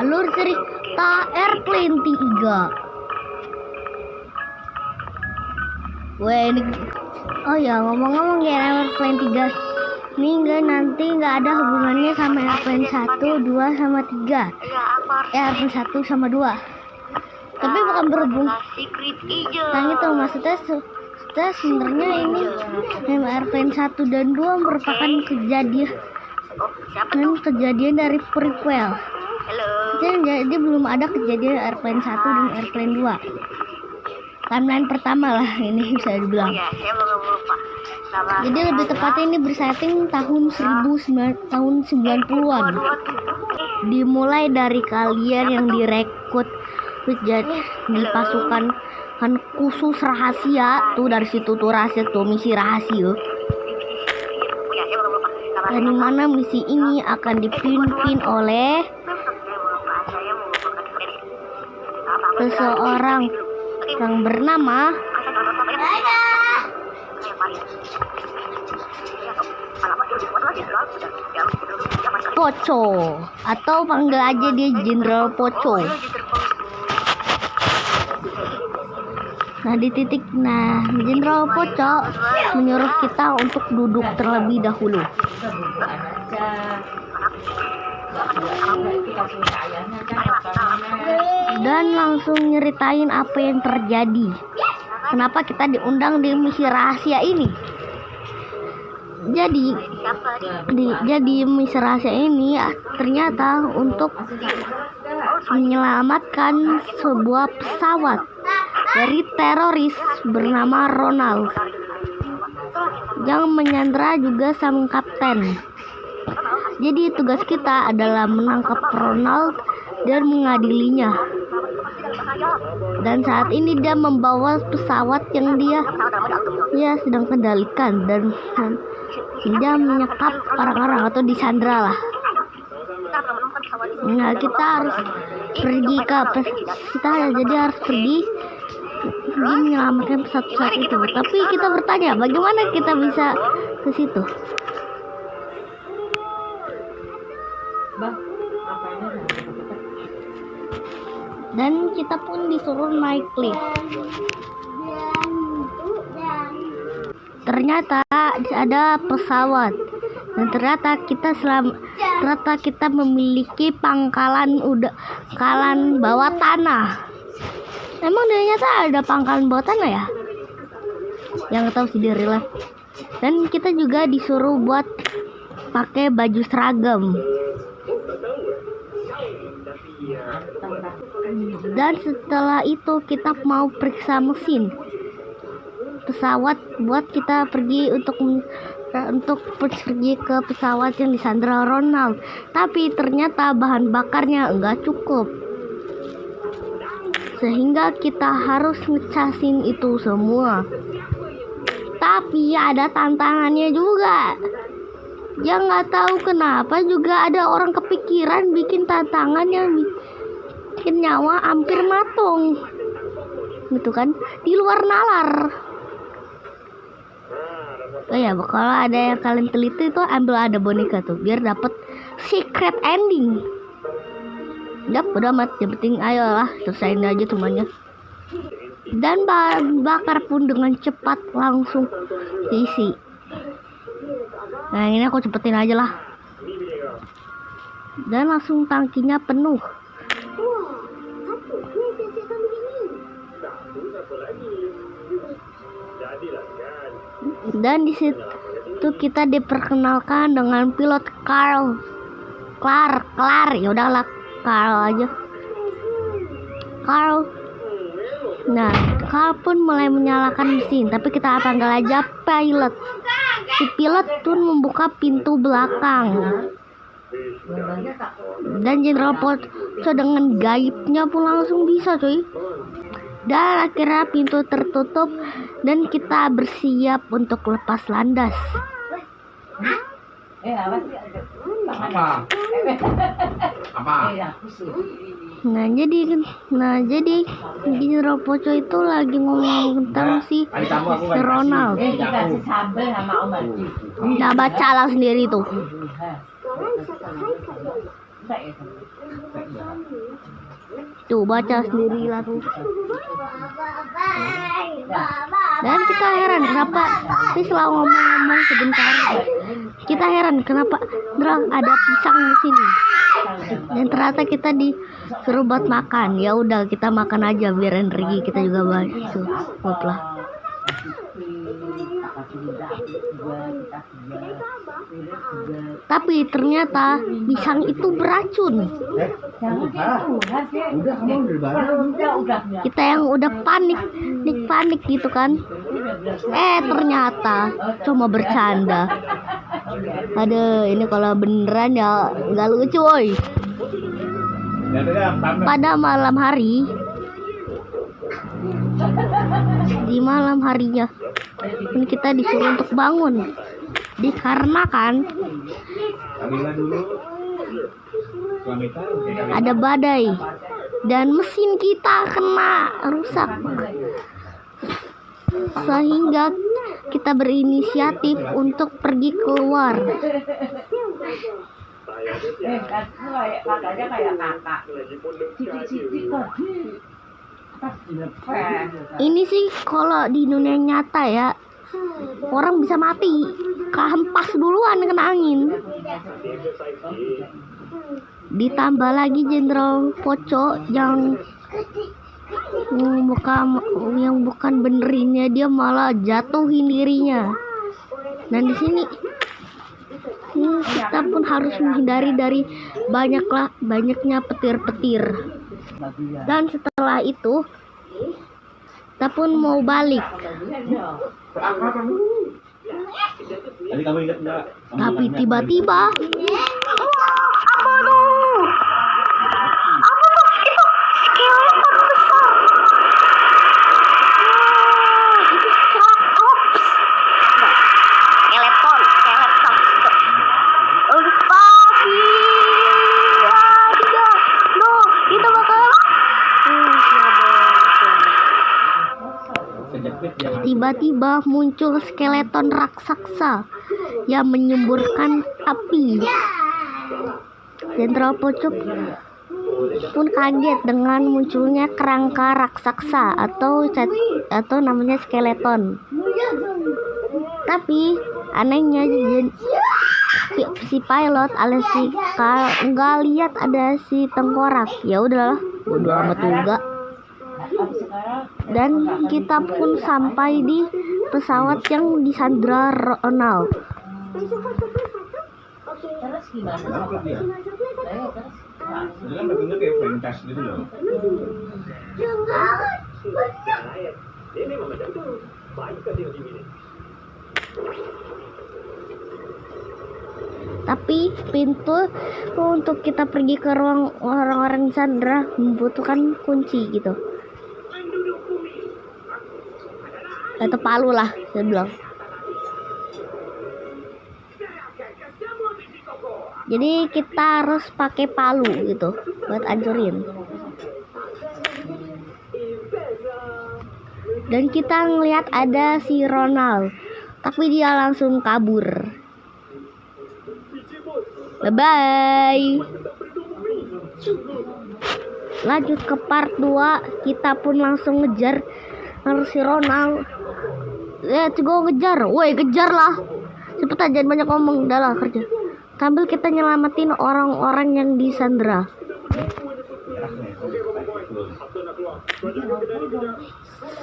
alur cerita Airplane 3. Oh ya, ngomong-ngomong ya, Airplane 3 ini nanti nggak ada hubungannya sama Airplane 1, 2, sama 3. Airplane 1 sama 2. Tapi bukan berhubung. Nah itu maksudnya sebenarnya ini Airplane 1 dan 2 merupakan kejadian dari prequel. Jadi belum ada kejadian Airplane 1 dan Airplane 2. Timeline pertama lah ini bisa dibilang. Jadi lebih tepatnya ini bersetting tahun 90-an. Dimulai dari kalian yang direkrut jadi di pasukan khusus rahasia tuh, dari situ tuh rahasia tuh, misi rahasia. Dan dimana misi ini akan dipimpin oleh seseorang yang bernama Poco, atau panggil aja dia Jenderal Poco. Jenderal Poco menyuruh kita untuk duduk terlebih dahulu. Dan langsung nyeritain apa yang terjadi. Kenapa kita diundang di misi rahasia ini? Jadi misi rahasia ini ternyata untuk menyelamatkan sebuah pesawat dari teroris bernama Ronald yang menyandra juga sang kapten. Jadi tugas kita adalah menangkap Ronald dan mengadilinya. Dan saat ini dia membawa pesawat yang dia sedang kendalikan, dan dia menyekap orang-orang atau disandra lah. Nah, kita harus pergi menyelamatkan pesawat itu. Tapi kita bertanya, bagaimana kita bisa ke situ? Dan kita pun disuruh naik lift. Ternyata ada pesawat, dan ternyata kita memiliki pangkalan bawah tanah. Emang ternyata ada pangkalan bawah tanah ya? Yang tahu sih di real life. Dan kita juga disuruh buat pakai baju seragam. Dan setelah itu kita mau periksa mesin pesawat buat kita pergi untuk pergi ke pesawat yang disandra Ronald. Tapi ternyata bahan bakarnya enggak cukup, sehingga kita harus ngecasin itu semua. Tapi ada tantangannya juga. Ya nggak tahu kenapa juga ada orang kepikiran bikin tantangan yang bikin nyawa hampir matung, gitu kan, di luar nalar. Oh ya, kalau ada yang kalian teliti itu ambil ada boneka tuh biar dapat secret ending. Udah amat, yang penting ayolah selesaiin aja semuanya. Dan bahan bakar pun dengan cepat langsung diisi. Nah ini aku cepetin aja lah. Dan langsung tangkinya penuh. Dan di situ kita diperkenalkan dengan pilot Carl. Ya udahlah, Carl aja. Carl. Nah, Carl pun mulai menyalakan mesin, tapi kita panggil aja pilot. Si pilot pun membuka pintu belakang. Dan Jenderal Poco dengan gaibnya pun langsung bisa, cuy. Dan akhirnya pintu tertutup dan kita bersiap untuk lepas landas. Nah jadi Jenderal Poco itu lagi ngomong tentang si Ronald. Nah bacalah sendiri tuh. Tuh baca sendiri lah tuh. Dan kita heran kenapa tapi setelah ngomong-ngomong sebentar kita heran kenapa ada pisang di sini. Dan ternyata kita disuruh buat makan. Ya udah kita makan aja biar energi kita juga banyak. Lah. Tapi ternyata pisang itu beracun. Kita yang udah panik gitu kan. Ternyata cuma bercanda. Aduh, ini kalau beneran ya nggak lucu, woy. Pada malam hari, di malam harinya kita disuruh untuk bangun dikarenakan ada badai dan mesin kita kena rusak, sehingga kita berinisiatif untuk pergi keluar. Ini sih kalau di dunia nyata ya, orang bisa mati kehempas duluan kena angin. Ditambah lagi Jenderal Poco yang bukan benerinnya, dia malah jatuhin dirinya. Dan di sini kita pun harus menghindari dari banyaknya petir-petir. Dan setelah itu kita pun mau balik. Tapi tiba-tiba tiba-tiba muncul skeleton raksasa yang menyemburkan api. Jenderal Poco pun kaget dengan munculnya kerangka raksasa atau namanya skeleton. Tapi anehnya si pilot alias si Carl nggak lihat ada si tengkorak. Ya udahlah, bodo amat juga. Dan kita pun sampai di pesawat yang disandra Ronald. Terus gimana? Kan bentuknya kayak franchise gitu loh. Tapi pintu untuk kita pergi ke ruang orang-orang Sandra membutuhkan kunci gitu. Atau palu lah, saya bilang. Jadi kita harus pakai palu gitu buat hancurin. Dan kita ngelihat ada si Ronald, tapi dia langsung kabur. Bye-bye. Lanjut ke part 2, kita pun langsung ngejar si Ronald. Gue ngejar. Woi, kejar lah. Cepetan, jangan banyak ngomong, udah lah kerja. Sambil kita nyelamatin orang-orang yang disandra.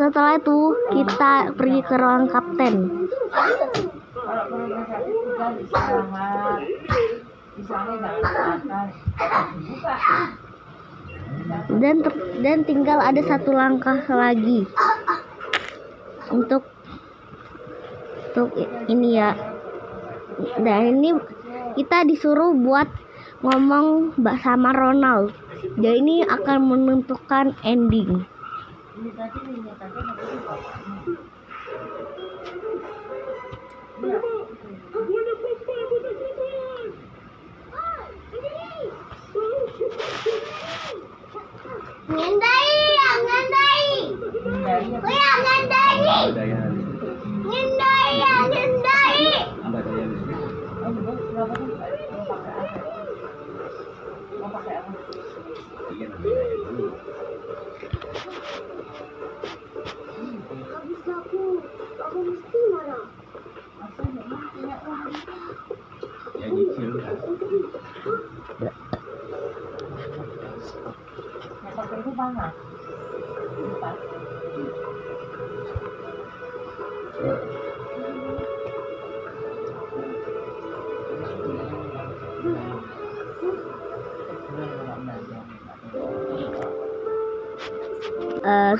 Setelah itu kita pergi ke ruang kapten. Dan tinggal ada satu langkah lagi untuk ini ya. Dan ini kita disuruh buat ngomong sama Ronald. Jadi ini akan menentukan ending. Ngandai.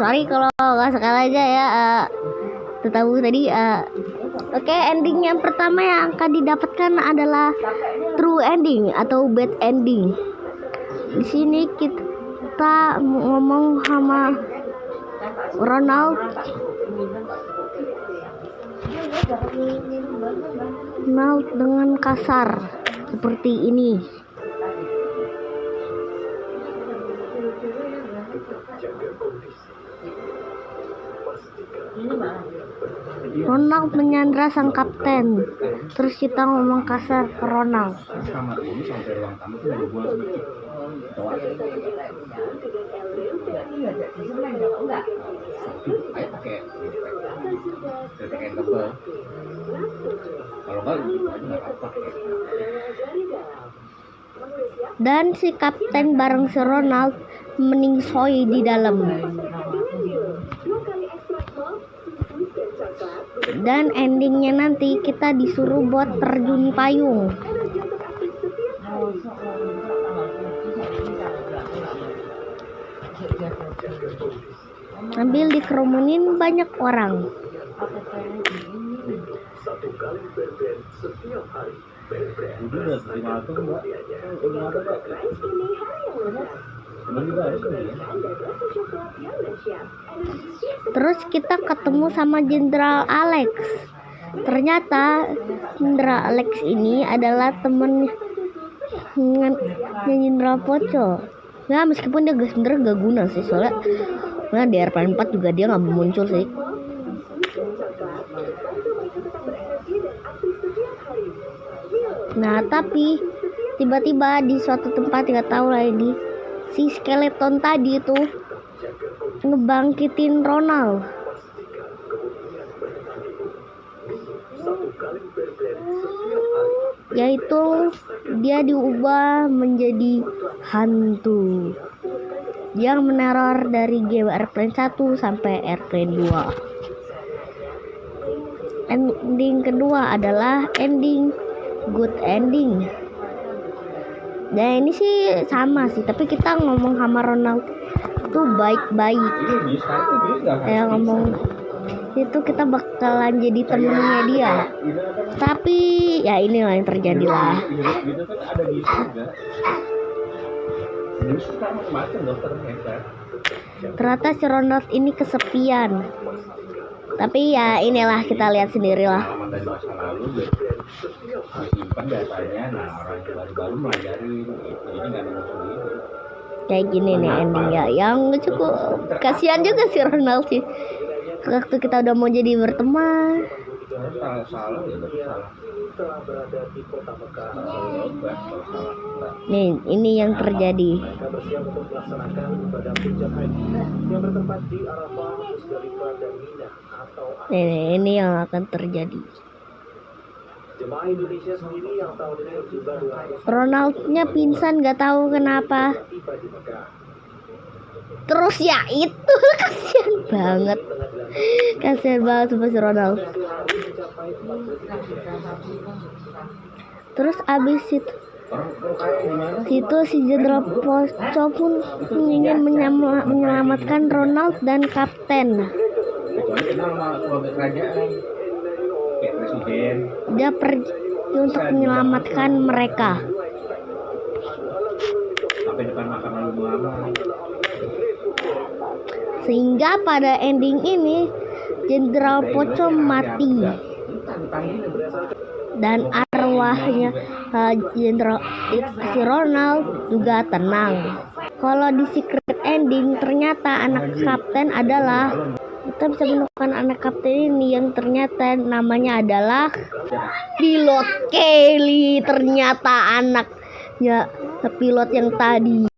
Sorry kalau nggak sekali aja ya. Tahu tadi. Oke, ending yang pertama yang akan didapatkan adalah true ending atau bad ending. Di sini kita ngomong sama Ronald dengan kasar seperti ini. Ronald menyandra sang kapten. Terus kita ngomong kasar ke Ronald. Kamar ini sampai ruang tamu tuh udah gua sedikit. Ayo pakai tebel. Kalau nggak apa-apa. Dan si kapten bareng si Ronald meningsoi di dalam. Dan endingnya nanti kita disuruh buat terjun payung. Sambil dikerumunin banyak orang. Udah 5 tuh Mbak. Udah ada Mbak. Terus kita ketemu sama Jenderal Alex. Ternyata Jenderal Alex ini adalah temennya Jenderal Poco. Ya meskipun dia sebenernya gak guna sih, soalnya di Airplane 4 juga dia gak muncul sih. Nah tapi tiba-tiba di suatu tempat, gak tahu lah ini, si skeleton tadi itu ngebangkitin Ronald. Yaitu dia diubah menjadi hantu yang meneror dari game Airplane 1 sampai Airplane 2. Ending kedua adalah ending good ending. Dan ini sih sama sih, tapi kita ngomong sama Ronald itu baik-baik. Kayak ngomong itu kita bakalan jadi temennya dia. Tapi ya inilah yang terjadi lah. Gitu kan ada di juga. Jadi sekarang macam dokter hebat. Ternyata si Ronald ini kesepian. Tapi ya inilah, kita lihat sendirilah. Pengalaman dari masa lalu disimpan datanya, nah orang baru melajari gitu. Jadi nggak ada musuh gitu. Kayak gini nih endingnya, yang cukup kasihan juga si Ronald sih. Waktu kita udah mau jadi berteman. Salah ya berarti salah. Nih, ini yang terjadi. Ini yang akan terjadi. Ronaldnya pingsan, nggak tahu kenapa. Terus ya itu kasihan banget sama si Ronald. Terus abis itu si Jenderal Poco pun ingin menyelamatkan Ronald dan kapten. Kecuali kenal sama keluarga kerajaan, kayak presiden. Dia pergi untuk menyelamatkan mereka. Sampai depan makam lama. Sehingga pada ending ini Jenderal Poco mati dan arwahnya Jenderal si Ronald juga tenang. Kalau di secret ending ternyata anak kapten adalah, kita bisa menemukan anak kapten ini yang ternyata namanya adalah pilot Kelly. Ternyata anaknya pilot yang tadi.